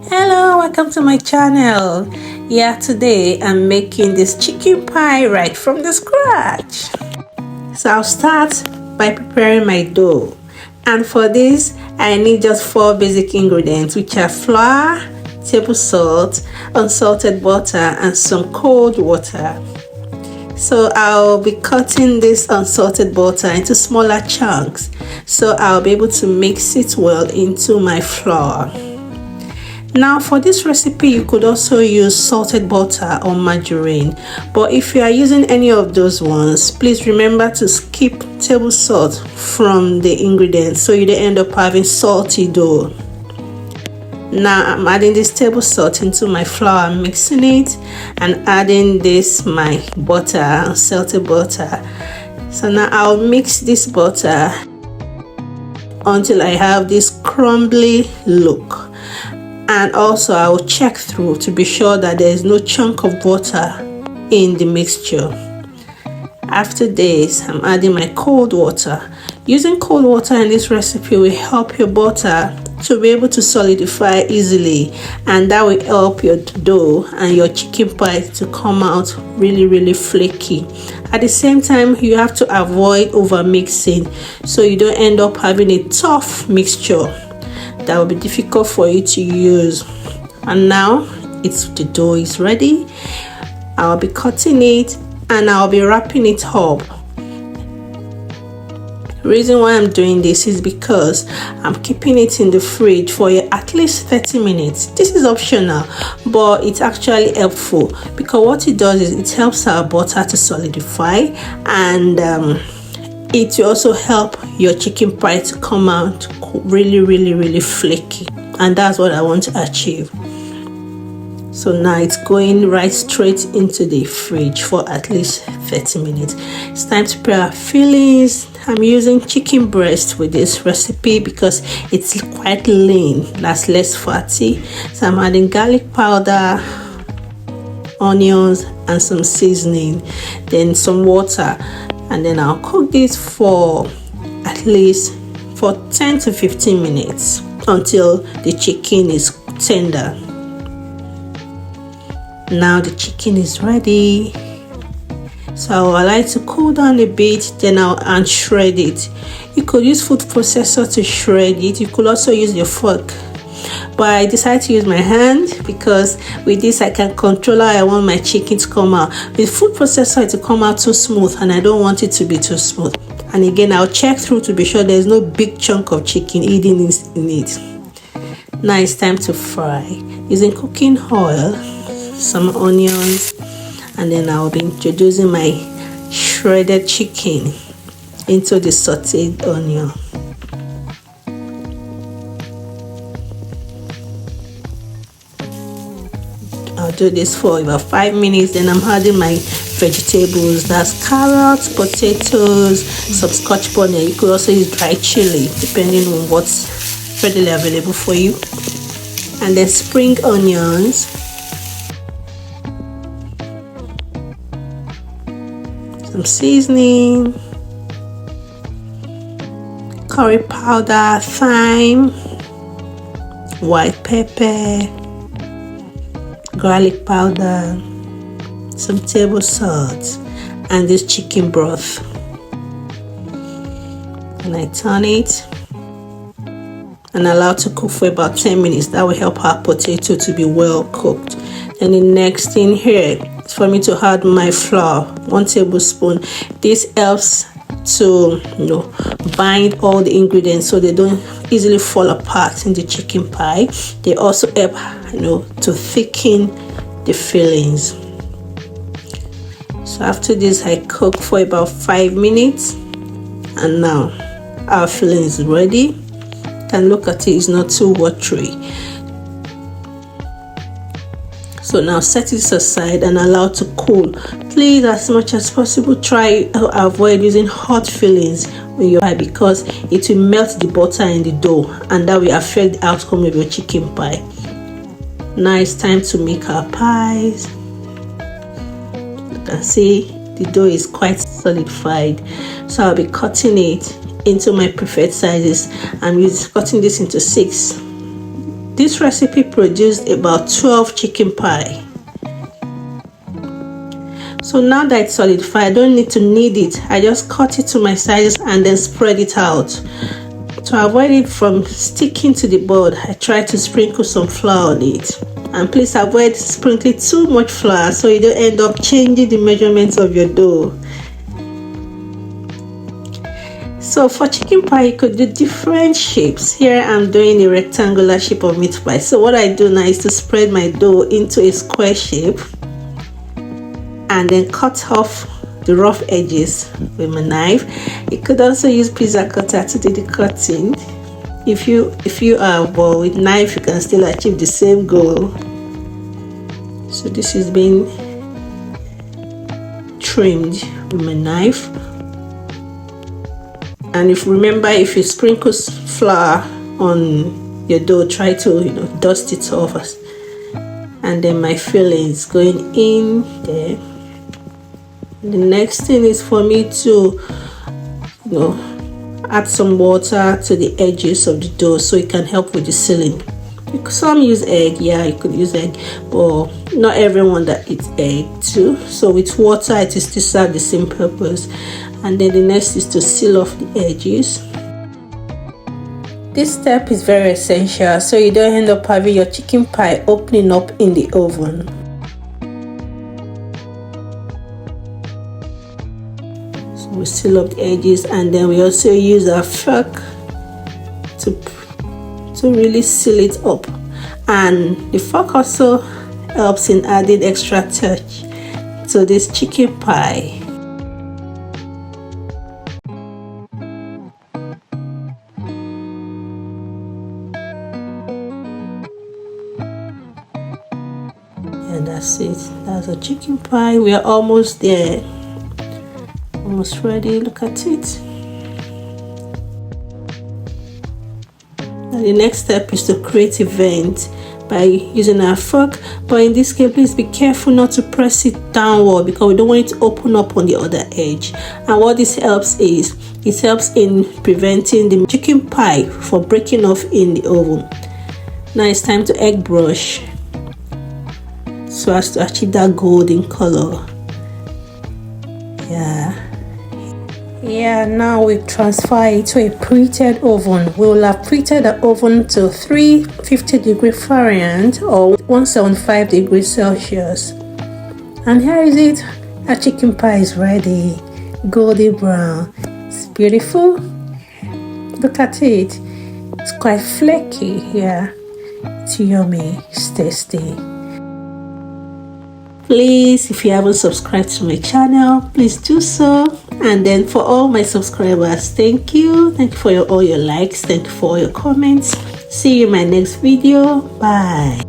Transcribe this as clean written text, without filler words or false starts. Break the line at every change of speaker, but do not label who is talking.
Hello, welcome to my channel. Yeah, today I'm making this chicken pie right from the scratch. So I'll start by preparing my dough, and for this I need just 4 basic ingredients, which are flour, table salt, unsalted butter, and some cold water. So I'll be cutting this unsalted butter into smaller chunks so I'll be able to mix it well into my flour. Now for this recipe you could also use salted butter or margarine, but if you are using any of those ones, please remember to skip table salt from the ingredients so you don't end up having salty dough. Now I'm adding this table salt into my flour, mixing it, and adding this my butter, salted butter. So now I'll mix this butter until I have this crumbly look, and also I will check through to be sure that there is no chunk of butter in the mixture. After this, I'm adding my cold water. Using cold water in this recipe will help your butter to be able to solidify easily, and that will help your dough and your chicken pie to come out really flaky. At the same time, you have to avoid over mixing so you don't end up having a tough mixture that will be difficult for you to use. And now the dough is ready. I'll be cutting it and I'll be wrapping it up. The reason why I'm doing this is because I'm keeping it in the fridge for at least 30 minutes. This is optional, but it's actually helpful because what it does is it helps our butter to solidify, and it will also help your chicken pie to come out really flaky, and that's what I want to achieve. So now it's going right straight into the fridge for at least 30 minutes. It's time to prepare our fillings. I'm using chicken breast with this recipe because it's quite lean, that's less fatty. So I'm adding garlic powder, onions, and some seasoning, then some water, and then I'll cook this for at least 10 to 15 minutes until the chicken is tender. Now the chicken is ready, so I'll allow it to cool down a bit, then I'll shred it. You could use food processor to shred it. You could also use your fork, but I decided to use my hand because with this I can control how I want my chicken to come out. With food processor it will come out too smooth, and I don't want it to be too smooth. And again, I'll check through to be sure there's no big chunk of chicken hidden in it. Now it's time to fry. Using cooking oil, some onions, and then I'll be introducing my shredded chicken into the sauteed onion. I'll do this for about 5 minutes, then I'm adding my vegetables. That's carrots, potatoes, some scotch bonnet. You could also use dry chili depending on what's readily available for you, and then spring onions, some seasoning, curry powder, thyme, white pepper, garlic powder, some table salt, and this chicken broth. And I turn it and allow to cook for about 10 minutes. That will help our potato to be well cooked. And the next thing here is for me to add my flour, 1 tablespoon. This helps to bind all the ingredients so they don't easily fall apart in the chicken pie. They also help to thicken the fillings. So after this I cook for about 5 minutes, and now our filling is ready. You can look at it, it's not too watery. So now set this aside and allow it to cool. Please, as much as possible, try to avoid using hot fillings when you pie because it will melt the butter in the dough, and that will affect the outcome of your chicken pie. Now it's time to make our pies. You can see the dough is quite solidified, so I'll be cutting it into my preferred sizes. I'm cutting this into 6 this recipe produced about 12 chicken pie. So now that it's solidified, I don't need to knead it. I just cut it to my sizes and then spread it out. To avoid it from sticking to the board, I try to sprinkle some flour on it. And please avoid sprinkling too much flour so you don't end up changing the measurements of your dough. So for chicken pie, you could do different shapes. Here I'm doing a rectangular shape of meat pie. So what I do now is to spread my dough into a square shape and then cut off the rough edges with my knife. You could also use pizza cutter to do the cutting. If you are but with knife, you can still achieve the same goal. So this is being trimmed with my knife. And if you sprinkle flour on your dough, try to dust it off. And then my filling is going in there. The next thing is for me to add some water to the edges of the dough so it can help with the sealing. Some use egg, yeah, you could use egg, but not everyone that eats egg too. So with water, it is to serve the same purpose. And then the next is to seal off the edges. This step is very essential so you don't end up having your chicken pie opening up in the oven. So we seal up the edges, and then we also use our fork to really seal it up. And the fork also helps in adding extra touch to this chicken pie. And that's it. That's a chicken pie. We are almost there. Almost ready. Look at it. Now the next step is to create a vent by using our fork, but in this case, please be careful not to press it downward because we don't want it to open up on the other edge. And what this helps is, it helps in preventing the chicken pie from breaking off in the oven. Now it's time to egg brush so as to achieve that golden color. Yeah, now we transfer it to a preheated oven. We will have preheated the oven to 350 Fahrenheit or 175 degrees Celsius. And here is it. Our chicken pie is ready. Golden brown. It's beautiful. Look at it. It's quite flaky. Yeah, it's yummy. It's tasty. Please, if you haven't subscribed to my channel, please do so. And then for all my subscribers, thank you for all your likes, thank you for all your comments. See you in my next video. Bye.